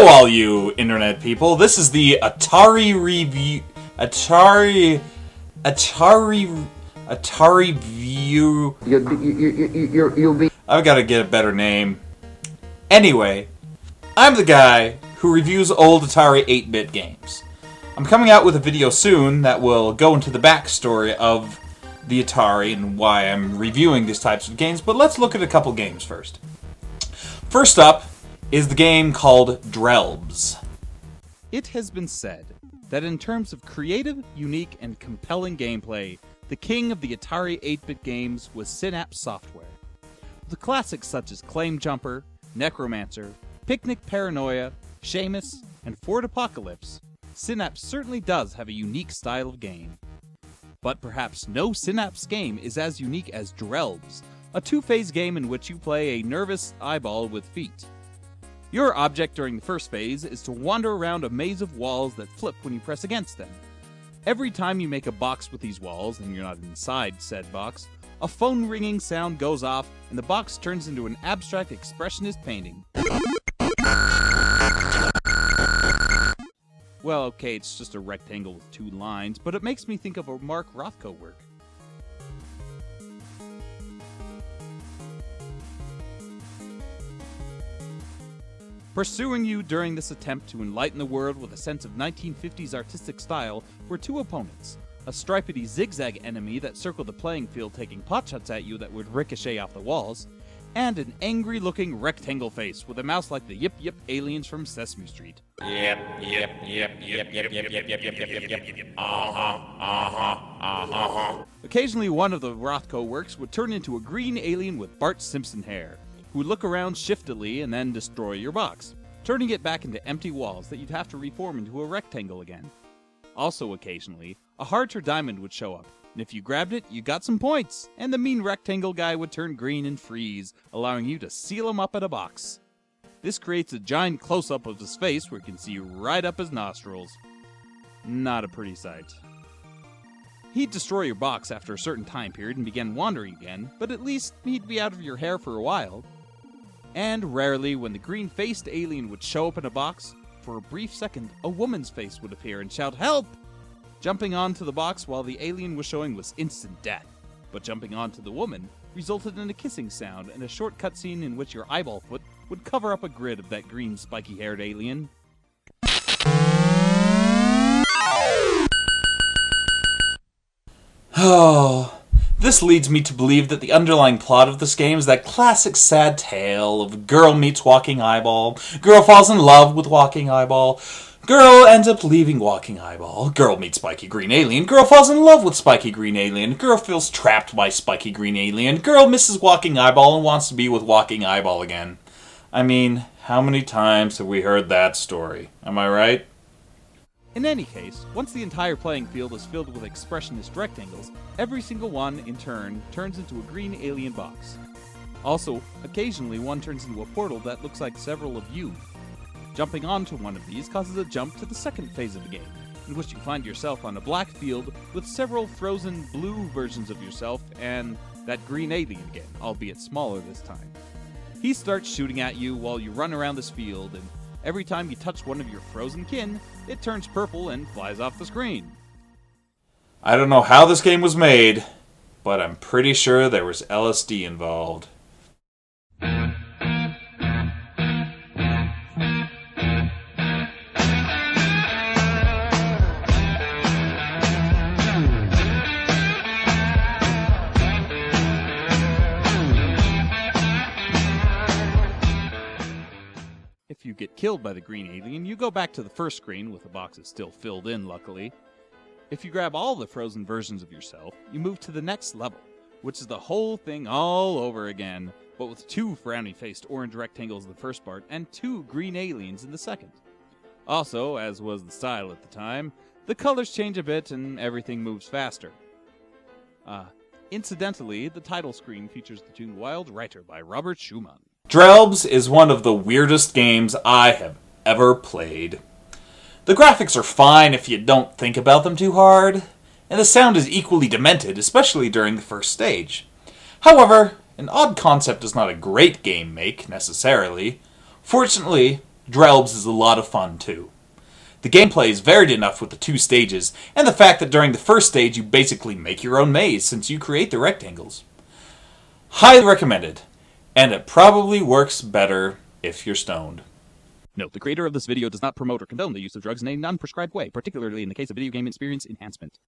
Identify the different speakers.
Speaker 1: Hello, all you internet people. This is the Atari review. Atarieviewer.
Speaker 2: You'll be.
Speaker 1: I've got to get a better name. Anyway, I'm the guy who reviews old Atari 8-bit games. I'm coming out with a video soon that will go into the backstory of the Atari and why I'm reviewing these types of games, but let's look at a couple games first. First up is the game called Drelbs. It has been said that in terms of creative, unique, and compelling gameplay, the king of the Atari 8-bit games was Synapse Software. With classics such as Claim Jumper, Necromancer, Picnic Paranoia, Seamus, and Fort Apocalypse, Synapse certainly does have a unique style of game. But perhaps no Synapse game is as unique as Drelbs, a two-phase game in which you play a nervous eyeball with feet. Your object during the first phase is to wander around a maze of walls that flip when you press against them. Every time you make a box with these walls, and you're not inside said box, a phone-ringing sound goes off, and the box turns into an abstract expressionist painting. Well, okay, it's just a rectangle with two lines, but it makes me think of a Mark Rothko work. Pursuing you during this attempt to enlighten the world with a sense of 1950s artistic style were two opponents. A stripedy zigzag enemy that circled the playing field taking potshots at you that would ricochet off the walls, and an angry-looking rectangle face with a mouse like the Yip Yip aliens from Sesame Street.
Speaker 3: Yep.
Speaker 1: Occasionally one of the Rothko works would turn into a green alien with Bart Simpson hair, who would look around shiftily and then destroy your box, turning it back into empty walls that you'd have to reform into a rectangle again. Also occasionally, a heart or diamond would show up, and if you grabbed it, you got some points, and the mean rectangle guy would turn green and freeze, allowing you to seal him up in a box. This creates a giant close-up of his face where you can see right up his nostrils. Not a pretty sight. He'd destroy your box after a certain time period and begin wandering again, but at least he'd be out of your hair for a while. And rarely, when the green-faced alien would show up in a box, for a brief second, a woman's face would appear and shout, "Help!" Jumping onto the box while the alien was showing was instant death, but jumping onto the woman resulted in a kissing sound and a short cutscene in which your eyeball foot would cover up a grid of that green spiky-haired alien. Oh, this leads me to believe that the underlying plot of this game is that classic sad tale of girl meets walking eyeball, girl falls in love with walking eyeball, girl ends up leaving walking eyeball, girl meets spiky green alien, girl falls in love with spiky green alien, girl feels trapped by spiky green alien, girl misses walking eyeball and wants to be with walking eyeball again. I mean, how many times have we heard that story? Am I right? In any case, once the entire playing field is filled with expressionist rectangles, every single one, in turn, turns into a green alien box. Also, occasionally one turns into a portal that looks like several of you. Jumping onto one of these causes a jump to the second phase of the game, in which you find yourself on a black field with several frozen blue versions of yourself and that green alien again, albeit smaller this time. He starts shooting at you while you run around this field, and every time you touch one of your frozen kin, it turns purple and flies off the screen. I don't know how this game was made, but I'm pretty sure there was LSD involved. If you get killed by the green alien, you go back to the first screen, with the boxes still filled in, luckily. If you grab all the frozen versions of yourself, you move to the next level, which is the whole thing all over again, but with two frowny-faced orange rectangles in the first part and two green aliens in the second. Also, as was the style at the time, the colors change a bit and everything moves faster. Incidentally, the title screen features the tune Wild Writer by Robert Schumann. Drelbs is one of the weirdest games I have ever played. The graphics are fine if you don't think about them too hard, and the sound is equally demented, especially during the first stage. However, an odd concept is not a great game make, necessarily. Fortunately, Drelbs is a lot of fun too. The gameplay is varied enough with the 2 stages, and the fact that during the first stage you basically make your own maze since you create the rectangles. Highly recommended, and it probably works better if you're stoned.
Speaker 3: Note, the creator of this video does not promote or condone the use of drugs in a non-prescribed way, particularly in the case of video game experience enhancement.